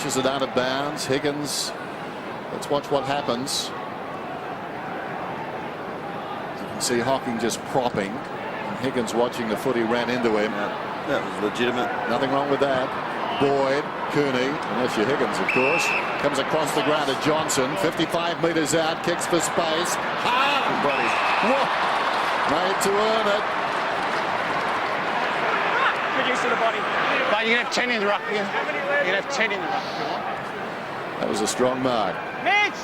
Flashes it out of bounds. Higgins. Let's watch what happens. You can see Hocking just propping. And Higgins watching the foot. He ran into him. That was legitimate. Nothing wrong with that. Boyd, Cooney, unless you're Higgins, of course, comes across the ground to Johnson. 55 metres out, kicks for space. HAHN! Made to earn it. Good use of the body. But you can have 10 in the ruck. You can have 10 in the ruck if you want. That was a strong mark. Mitch!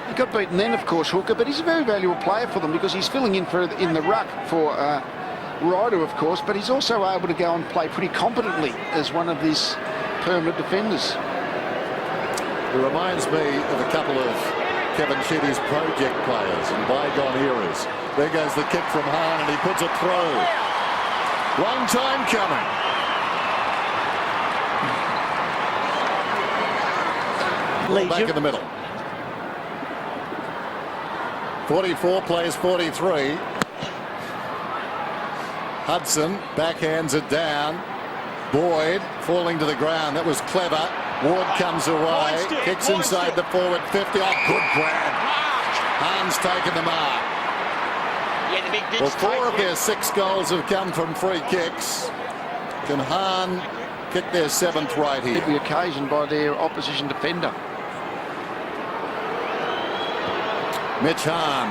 He got beaten then, of course, Hooker, but he's a very valuable player for them because he's filling in in the ruck for Ryder, of course, but he's also able to go and play pretty competently as one of these permanent defenders. It reminds me of a couple of Kevin Sheedy's project players in bygone eras. There goes the kick from HAHN and he puts it through. Long time coming. Back in the middle. 44 plays 43. Hudson backhands it down. Boyd falling to the ground. That was clever. Ward comes away. Kicks inside the forward 50. Oh, good grab. HAHN's taken the mark. Well, 4 of their 6 goals have come from free kicks. Can HAHN kick their 7th right here? Every occasion by their opposition defender. Mitch HAHN.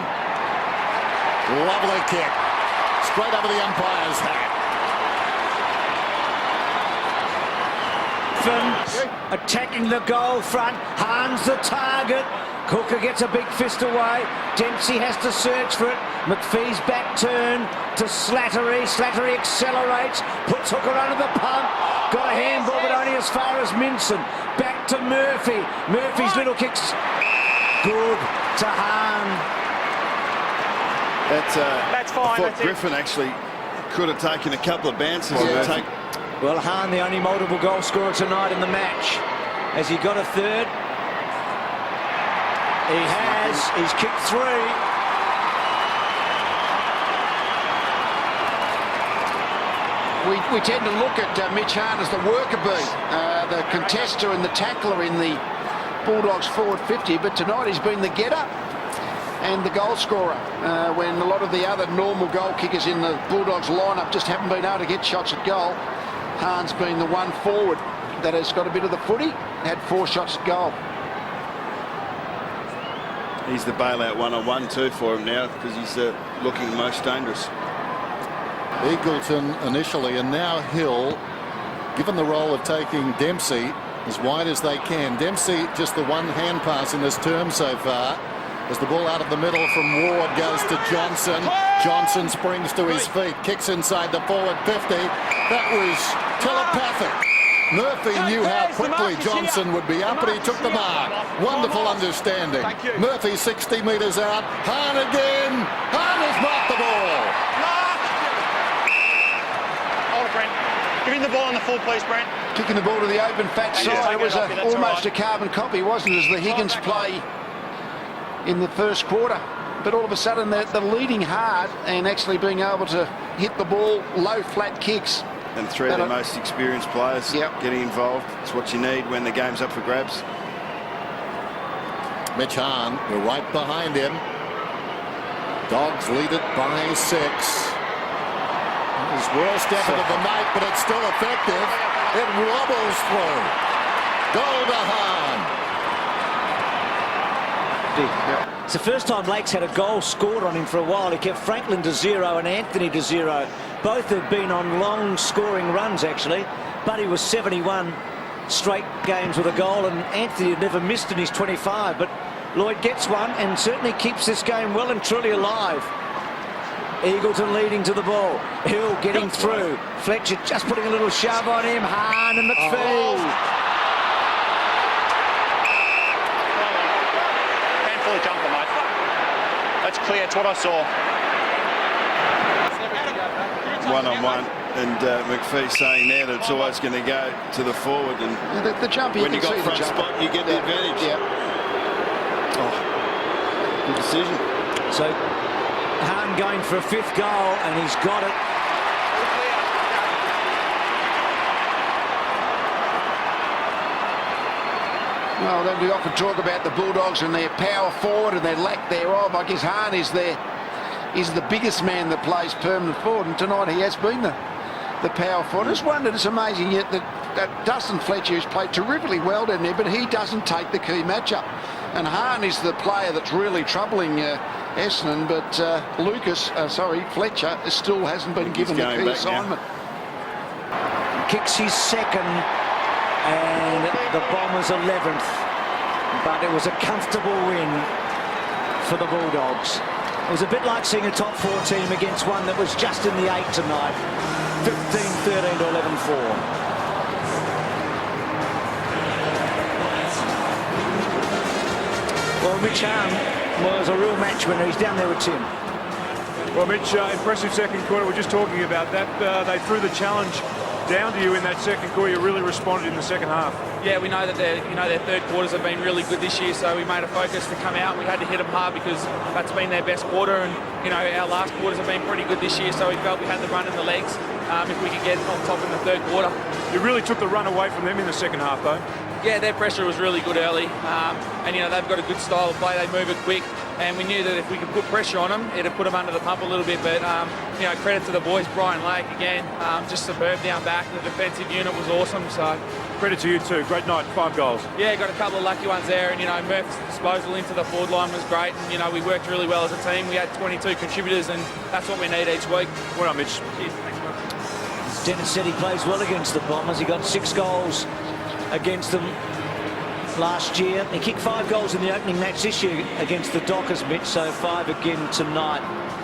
Lovely kick. Straight over the umpire's hat. Attacking the goal front. HAHN's the target. Hooker gets a big fist away. Dempsey has to search for it. McPhee's back turn to Slattery. Slattery accelerates. Puts Hooker under the pump. Got a handball, but only as far as Minson. Back to Murphy. Murphy's little kicks. Good to HAHN. That's fine. I thought Griffin actually could have taken a couple of bounces. Well, HAHN, the only multiple goal scorer tonight in the match. Has he got a third? He has. He's kicked 3. We tend to look at Mitch HAHN as the worker bee, the contester and the tackler in the Bulldogs forward 50, but tonight he's been the getter and the goal scorer when a lot of the other normal goal kickers in the Bulldogs lineup just haven't been able to get shots at goal. HAHN's been the one forward that has got a bit of the footy, had 4 shots at goal. He's the bailout one-on-one too for him now because he's looking most dangerous. Eagleton initially and now Hill, given the role of taking Dempsey as wide as they can. Dempsey just the one hand pass in this term so far. As the ball out of the middle from Ward goes to Johnson. Johnson springs to his feet, kicks inside the forward 50. That was telepathic. Murphy knew how quickly Johnson would be up, and he took the mark. Wonderful understanding. Murphy 60 metres out. HAHN again. HAHN has marked the ball. Hold it, Brent. Give him the ball on the full, please, Brent. Kicking the ball to the open fat side. It was almost a carbon copy, wasn't it, as the Higgins play in the first quarter. But all of a sudden they're leading hard and actually being able to hit the ball, low flat kicks. And 3 of the most experienced players getting involved. It's what you need when the game's up for grabs. Mitch HAHN, we're right behind him. Dogs lead it by 6. His worst effort of the night, but it's still effective. It wobbles through. Goal to HAHN. It's the first time Lake's had a goal scored on him for a while. He kept Franklin to 0 and Anthony to 0. Both have been on long scoring runs, actually. Buddy was 71 straight games with a goal, and Anthony had never missed in his 25. But Lloyd gets one and certainly keeps this game well and truly alive. Eagleton leading to the ball. Hill getting through. Fletcher just putting a little shove on him. HAHN and McPhee. Handful of jumper, mate. That's clear. It's what I saw. One-on-one. And McPhee saying there that it's always going to go to the forward. And the jump, when you got front spot, you get the advantage. Oh, good decision. So HAHN going for a 5th goal, and he's got it. Well, then we often talk about the Bulldogs and their power forward and their lack thereof. I guess HAHN is the biggest man that plays permanent forward, and tonight he has been the power forward. I just wondered, it's amazing yet that Dustin Fletcher has played terrifically well down there, but he doesn't take the key matchup. And HAHN is the player that's really troubling Essendon, but Fletcher still hasn't been given the key assignment. Kicks his second, and the Bombers 11th, but it was a comfortable win for the Bulldogs. It was a bit like seeing a top 4 team against one that was just in the 8 tonight. 15-13 to 11-4. Well, Mitch HAHN was a real match winner. He's down there with Tim. Well, Mitch, impressive second quarter. We're just talking about that. They threw the challenge down to you in that second quarter. You really responded in the second half. Yeah, we know that their third quarters have been really good this year, so we made a focus to come out. We had to hit them hard because that's been their best quarter, and our last quarters have been pretty good this year, so we felt we had the run in the legs if we could get on top in the third quarter. You really took the run away from them in the second half, though. Yeah, their pressure was really good early, and they've got a good style of play. They move it quick, and we knew that if we could put pressure on them, it'd put them under the pump a little bit. But credit to the boys, Brian Lake again, just superb down back. The defensive unit was awesome. So credit to you too. Great night, 5 goals. Yeah, got a couple of lucky ones there, and Murph's disposal into the forward line was great. And we worked really well as a team. We had 22 contributors, and that's what we need each week. Well done, Mitch. Cheers. Thanks, mate. Dennis said he plays well against the Bombers. He got 6 goals against them last year. He kicked 5 goals in the opening match this year against the Dockers, Mitch, so 5 again tonight.